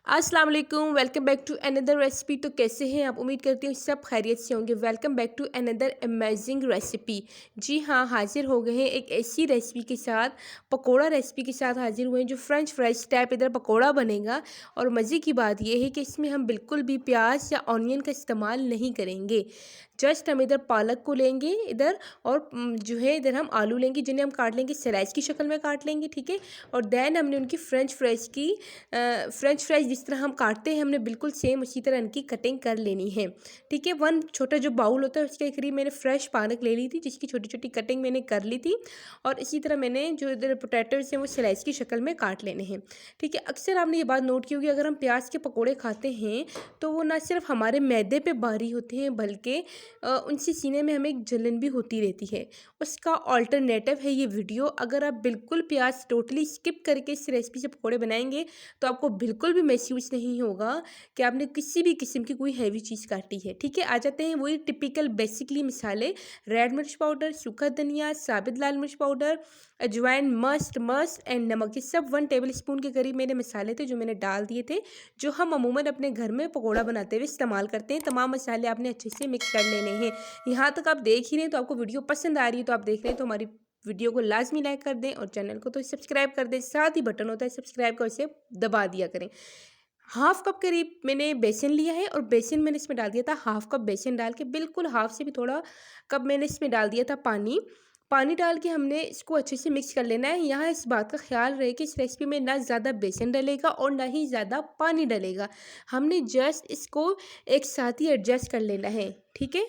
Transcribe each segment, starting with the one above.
अस्सलाम वालेकुम, welcome back to another recipe. तो कैसे हैं आप? उम्मीद करती हूँ सब खैरियत से होंगे। Welcome back to another amazing recipe. जी हाँ, हाजिर हो गए हैं एक ऐसी रेसिपी के साथ, पकोड़ा रेसिपी के साथ हाजिर हुए हैं जो फ्रेंच फ्राइज टाइप इधर पकोड़ा बनेगा। और मज़े की बात यह है कि इसमें हम बिल्कुल भी प्याज या ऑनियन का इस्तेमाल नहीं करेंगे। जस्ट हम इधर पालक को लेंगे इधर, और जो है इधर हम आलू लेंगे जिन्हें हम काट लेंगे, स्लाइस की शक्ल में काट लेंगे, ठीक है। और देन हमने उनकी फ्रेंच फ्राइज जिस तरह हम काटते हैं, हमने बिल्कुल सेम उसी तरह इनकी कटिंग कर लेनी है, ठीक है। वन छोटा जो बाउल होता है उसके करीब मैंने फ्रेश पालक ले ली थी जिसकी छोटी छोटी कटिंग मैंने कर ली थी। और इसी तरह मैंने जो इधर पोटैटोज हैं वो स्लाइस की शक्ल में काट लेने हैं, ठीक है। अक्सर आपने ये बात नोट की होगी, अगर हम प्याज के पकौड़े खाते हैं तो वो ना सिर्फ हमारे मैदे पे भारी होते हैं बल्कि उनसे सीने में हमें एक जलन भी होती रहती है। उसका ऑल्टरनेटिव है ये वीडियो। अगर आप बिल्कुल प्याज टोटली स्किप करके इस रेसिपी से पकौड़े बनाएंगे तो आपको बिल्कुल भी महसूस नहीं होगा कि आपने किसी भी किस्म की कोई हैवी चीज़ काटी है, ठीक है। आ जाते हैं वही टिपिकल बेसिकली मसाले। रेड मिर्च पाउडर, सूखा धनिया, साबित लाल मिर्च पाउडर, अजवाइन मस्ट मस्ट एंड नमक, ये सब 1 टेबल स्पून के करीब मेरे मसाले थे जो मैंने डाल दिए थे, जो हम अमूमन अपने घर में पकौड़ा बनाते हुए इस्तेमाल करते हैं। तमाम मसाले आपने अच्छे से मिक्स कर लेने हैं। यहाँ तक आप देख ही रहे हैं तो आपको वीडियो पसंद आ रही है, तो आप देख रहे हैं तो हमारी वीडियो को लाजमी लाइक कर दें और चैनल को तो सब्सक्राइब कर दें। साथ ही बटन होता है सब्सक्राइब का, उसे दबा दिया करें। हाफ कप करीब मैंने बेसन लिया है और बेसन मैंने इसमें डाल दिया था, हाफ कप बेसन डाल के बिल्कुल हाफ से भी थोड़ा कप मैंने इसमें डाल दिया था पानी। पानी डाल के हमने इसको अच्छे से मिक्स कर लेना है। यहाँ इस बात का ख्याल रहे कि इस रेसिपी में ना ज़्यादा बेसन डलेगा और ना ही ज़्यादा पानी डलेगा। हमने जस्ट इसको एक साथ ही एडजस्ट कर लेना है, ठीक है।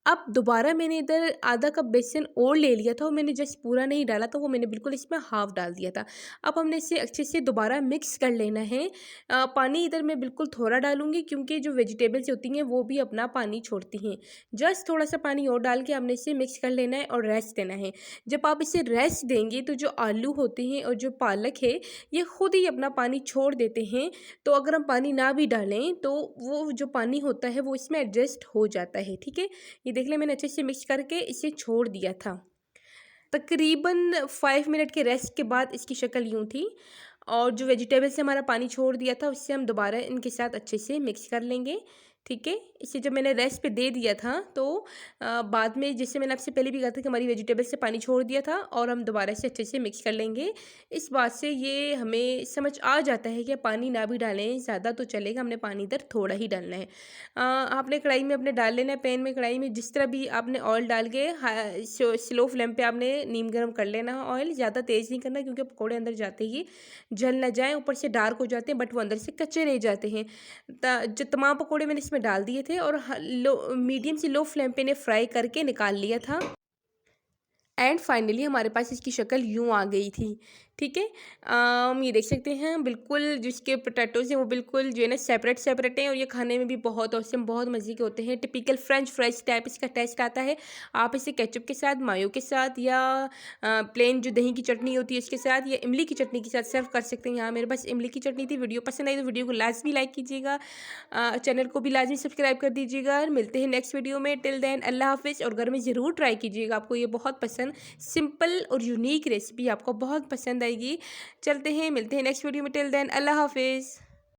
अब दोबारा मैंने इधर आधा कप बेसन और ले लिया था और मैंने जस्ट पूरा नहीं डाला था, वो मैंने बिल्कुल इसमें हाफ डाल दिया था। अब हमने इसे अच्छे से दोबारा मिक्स कर लेना है। पानी इधर मैं बिल्कुल थोड़ा डालूंगी क्योंकि जो वेजिटेबल्स होती हैं वो भी अपना पानी छोड़ती हैं। जस्ट थोड़ा सा पानी और डाल के हमने इसे मिक्स कर लेना है और रेस्ट देना है। जब आप इसे रेस्ट देंगे तो जो आलू होते हैं और जो पालक है ये खुद ही अपना पानी छोड़ देते हैं। तो अगर हम पानी ना भी डालें तो वो जो पानी होता है वो इसमें एडजस्ट हो जाता है, ठीक है। ये देख लें, मैंने अच्छे से मिक्स करके इसे छोड़ दिया था। तकरीबन 5 मिनट के रेस्ट के बाद इसकी शक्ल यूँ थी। और जो वेजिटेबल से हमारा पानी छोड़ दिया था उससे हम दोबारा इनके साथ अच्छे से मिक्स कर लेंगे, ठीक है। इसे जब मैंने रेस्ट पे दे दिया था तो बाद में, जैसे मैंने आपसे पहले भी कहा था कि हमारी वेजिटेबल से पानी छोड़ दिया था, और हम दोबारा से अच्छे से मिक्स कर लेंगे। इस बात से ये हमें समझ आ जाता है कि पानी ना भी डालें ज़्यादा तो चलेगा, हमने पानी इधर थोड़ा ही डालना है। आपने कढ़ाई में अपने डाल लेना है, पैन में कढ़ाई में जिस तरह भी आपने ऑयल डाल के स्लो फ्लेम पे आपने नीम गर्म कर लेना है। ऑयल ज़्यादा तेज़ नहीं करना क्योंकि पकौड़े अंदर जाते ही जल ना जाएँ, ऊपर से डार्क हो जाते हैं बट वो अंदर से कच्चे रह जाते हैं। जो तमाम पकौड़े मैंने इसमें डाल दिए थे और लो मीडियम से लो फ्लेम पे इन्हें फ्राई करके निकाल लिया था। एंड फाइनली हमारे पास इसकी शक्ल यूँ आ गई थी, ठीक है। ये देख सकते हैं बिल्कुल जिसके पोटैटोज़ हैं वो बिल्कुल जो है ना सेपरेट हैं, और ये खाने में भी बहुत औसम, बहुत मज़े के होते हैं। टिपिकल फ्रेंच फ्राइज टाइप इसका टेस्ट आता है। आप इसे केचप के साथ, मायो के साथ, या प्लेन जो दही की चटनी होती है उसके साथ, या इमली की चटनी के साथ सर्व कर सकते हैं। यहाँ मेरे पास इमली की चटनी थी। वीडियो पसंद आई तो वीडियो को लाजमी लाइक कीजिएगा, चैनल को भी लाजमी सब्सक्राइब कर दीजिएगा। मिलते हैं नेक्स्ट वीडियो में। टिल देन अल्लाह हाफिज़। और घर में ज़रूर ट्राई कीजिएगा, आपको ये बहुत पसंद, सिंपल और यूनिक रेसिपी आपको बहुत पसंद आएगी। चलते हैं, मिलते हैं नेक्स्ट वीडियो में। टिल देन अल्लाह हाफिज़।